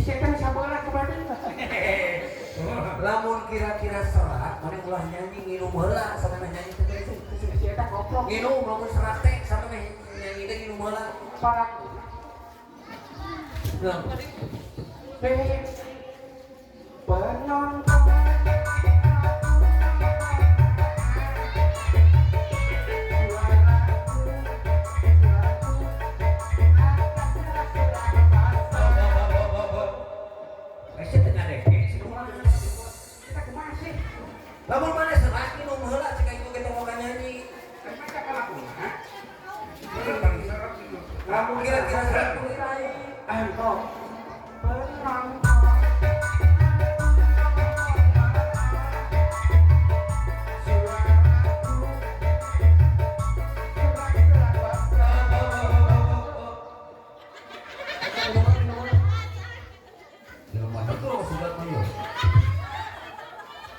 Setan sabola kemarin. Lamun kira-kira serat, mana ulah nyanyi nginum heula sampai nyanyi teh Setan goblok. nginum lamun serat teh sampai nyanyi teh nginum heula. Parak. Nah, Penonton. masih tengah deh, ini sih kumaha. Kita kumaha sih? Lamun mana serat nginum heula cek itu kita mau nyanyi. Macam apa lagu? Hah? Lamun kira-kira serat kuliah. Anto. Penonton.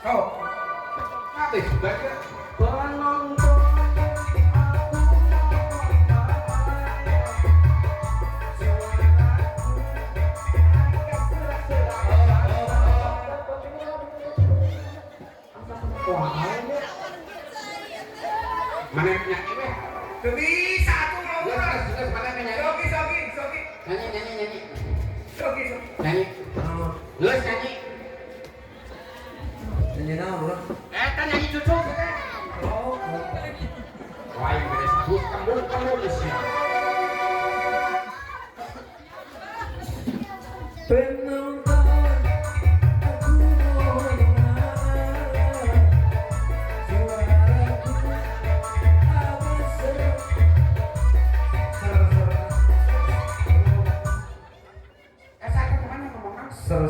Oh, apa itu baca? Penonton. Mana yang nyanyi weh? Bisa tuh Jelas, jelas, mana yang nyanyi? Sogi. Nyanyi. Sogi. Nyanyi. Jelas nyanyi. Nyanyi naon urang? Kan nyanyi cucu. Oh, Wah, yang beres sebut kamu ya. penonton aku mohon maaf suaraku amat serak Saya kemana ngomongnya? ser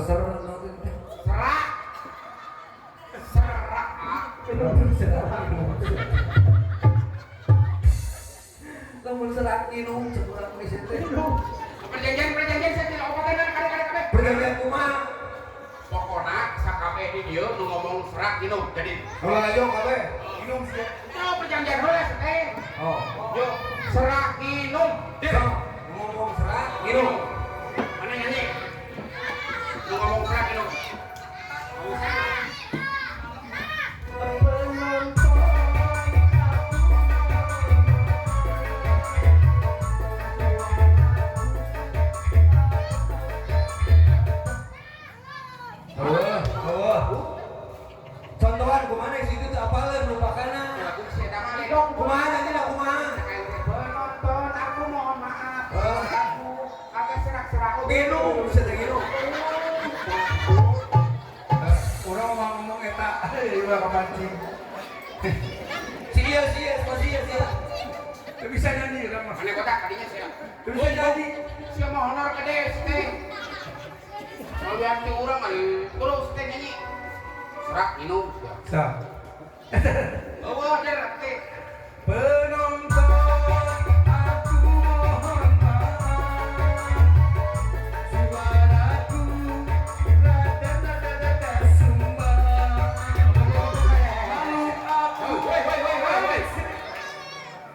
lamun serak minum cekurang mesin teh Perjanjian saya tidak obatan kadang-kadang. perjanjian kumaha Pokoknya sakabe di dia nu ngomong serak gitu. Jadi, ulah aja kabeh minum sih perjanjian heula teh. oh Yo, serak minum. so ngomong serak minum Mana nyanyi? Nu ngomong serak minum. contohan kumana sih itu apalan lupakanna Lagu si eta mah dong. kumaha nanti kumaha Penonton, aku mohon maaf. Aku agak serak-serak. minum bisa teh minum orang mau ngomong eta udah kepancing sia bisa nyanyi kan mas Mana kotak tadinya saya. bisa nyanyi Siapa mau honor ke des teh. Kalau ganti orang mah terus teh nyanyi. Serak minum. sa Oh, ada teh. penonton aku mohon maaf suaraku rada sumbang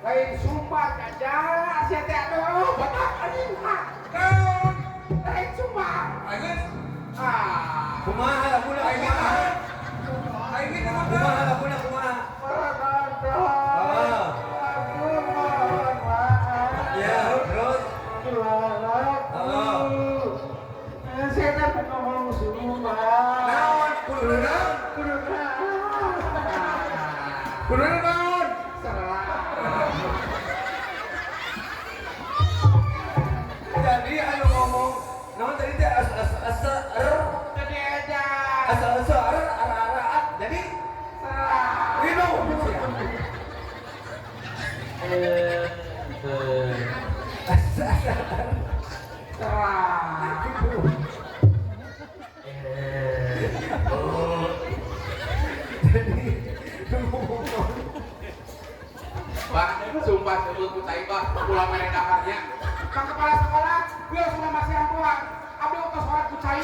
Lain sumpah aja, sia teh aduh, batak anjing. kaon Lain sumpah. Agus Kumaha lagunya kumaha kumaha lagunya kumaha Penonton, aku mohon maaf. ya terus Saya kan ngomong sumpah. naon kudu naon kudu naon jadi anu ngomong naon tadi teh asal araat jadi minum Pak, sumpah sebelum kucai pak, pulang main daharnya. Kang kepala sekolah, gue sudah masih Tuhan. Abdi ke sholat kucai.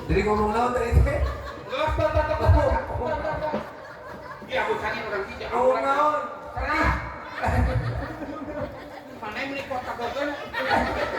jadi ngomong naon tadi teh Iya, kucai orang tidak. ngomong naon Karena kotak gogeun.